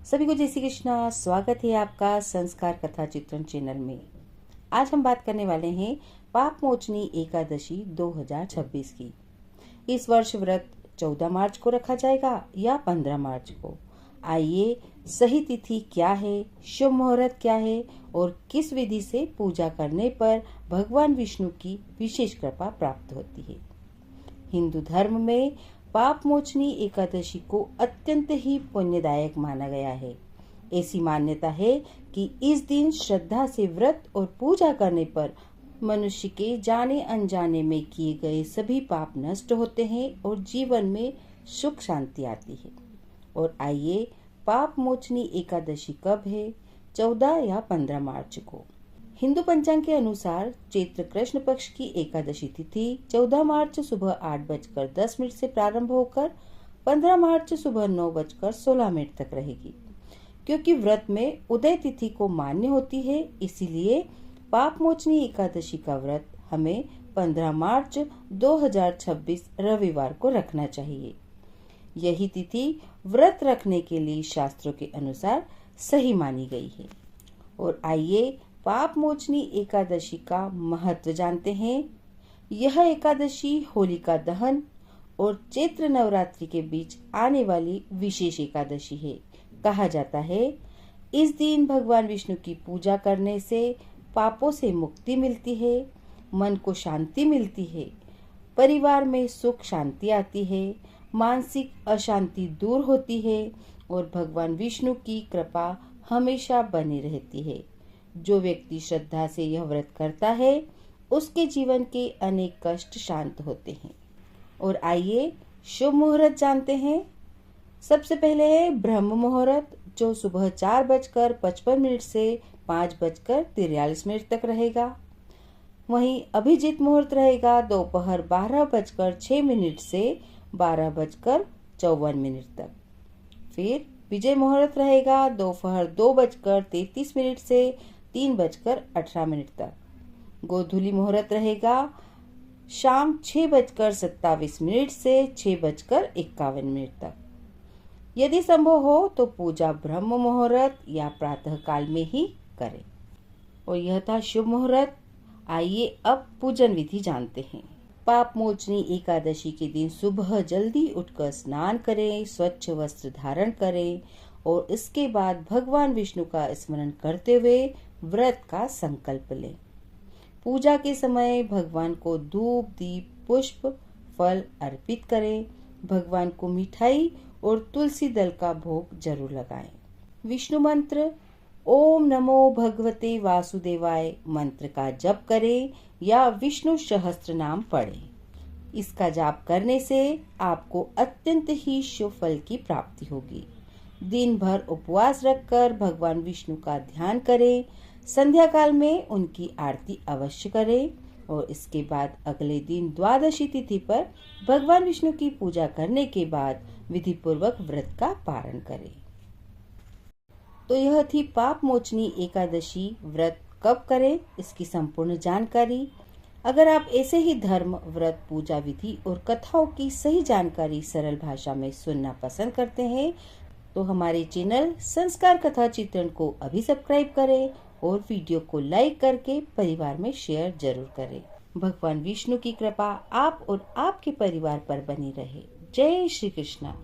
सभी को जय श्री कृष्णा। स्वागत है आपका संस्कार कथा चित्रण चैनल में। आज हम बात करने वाले हैं पाप मोचनी एकादशी 2026 की। इस वर्ष व्रत 14 मार्च को रखा जाएगा या 15 मार्च को। आइए, सही तिथि क्या है, शुभ मुहूर्त क्या है और किस विधि से पूजा करने पर भगवान विष्णु की विशेष कृपा प्राप्त होती है। हिंदू धर्म में पाप मोचनी एकादशी को अत्यंत ही पुण्यदायक माना गया है। ऐसी मान्यता है कि इस दिन श्रद्धा से व्रत और पूजा करने पर मनुष्य के जाने अनजाने में किए गए सभी पाप नष्ट होते हैं और जीवन में सुख शांति आती है। और आइए, पाप मोचनी एकादशी कब है? 14 या 15 मार्च को। हिंदू पंचांग के अनुसार चैत्र कृष्ण पक्ष की एकादशी तिथि 14 मार्च सुबह 8:10 से प्रारंभ होकर 15 मार्च सुबह 9:16 तक रहेगी। क्योंकि व्रत में उदय तिथि को मान्य होती है, इसीलिए पाप मोचनी एकादशी का व्रत हमें 15 मार्च 2026 रविवार को रखना चाहिए। यही तिथि व्रत रखने के लिए शास्त्रों के अनुसार सही मानी गई है। और आइए, पाप मोचनी एकादशी का महत्व जानते हैं। यह एकादशी होलिका दहन और चैत्र नवरात्रि के बीच आने वाली विशेष एकादशी है। कहा जाता है, इस दिन भगवान विष्णु की पूजा करने से पापों से मुक्ति मिलती है, मन को शांति मिलती है, परिवार में सुख शांति आती है, मानसिक अशांति दूर होती है और भगवान विष्णु की कृपा हमेशा बनी रहती है। जो व्यक्ति श्रद्धा से यह व्रत करता है, उसके जीवन के अनेक कष्ट शांत होते हैं। और आइए, शुभ मुहूर्त जानते हैं। सबसे पहले है ब्रह्म मुहूर्त, जो सुबह 4:55 से 5:43 तक रहेगा। वहीं अभिजीत मुहूर्त रहेगा दोपहर 12:06 से 12:54 तक। फिर विजय मुहूर्त रहेगा दोपहर 2:33 से 3:18 तक। गोधूली मुहूर्त रहेगा शाम 6:27 से 6:51 तक। यदि संभव हो तो पूजा ब्रह्म मुहूर्त या प्रातः काल में ही करें। और यह था शुभ मुहूर्त। आइए अब पूजन विधि जानते हैं। पाप मोचनी एकादशी के दिन सुबह जल्दी उठकर स्नान करें, स्वच्छ वस्त्र धारण करें और इसके बाद भगवान विष्णु का स्मरण करते हुए व्रत का संकल्प लें। पूजा के समय भगवान को धूप, दीप, पुष्प, फल अर्पित करें। भगवान को मिठाई और तुलसी दल का भोग जरूर लगाएं। विष्णु मंत्र ओम नमो भगवते वासुदेवाय मंत्र का जप करें या विष्णु सहस्त्र नाम पढ़ें। इसका जाप करने से आपको अत्यंत ही शुभ फल की प्राप्ति होगी। दिन भर उपवास रखकर भगवान विष्णु का ध्यान करें। संध्या काल में उनकी आरती अवश्य करें और इसके बाद अगले दिन द्वादशी तिथि पर भगवान विष्णु की पूजा करने के बाद विधि पूर्वक व्रत का पारण करें। तो यह थी पाप मोचनी एकादशी व्रत कब करें, इसकी संपूर्ण जानकारी। अगर आप ऐसे ही धर्म, व्रत, पूजा विधि और कथाओं की सही जानकारी सरल भाषा में सुनना पसंद करते हैं तो हमारे चैनल संस्कार कथा चित्रण को अभी सब्सक्राइब करें और वीडियो को लाइक करके परिवार में शेयर जरूर करें। भगवान विष्णु की कृपा आप और आपके परिवार पर बनी रहे। जय श्री कृष्णा।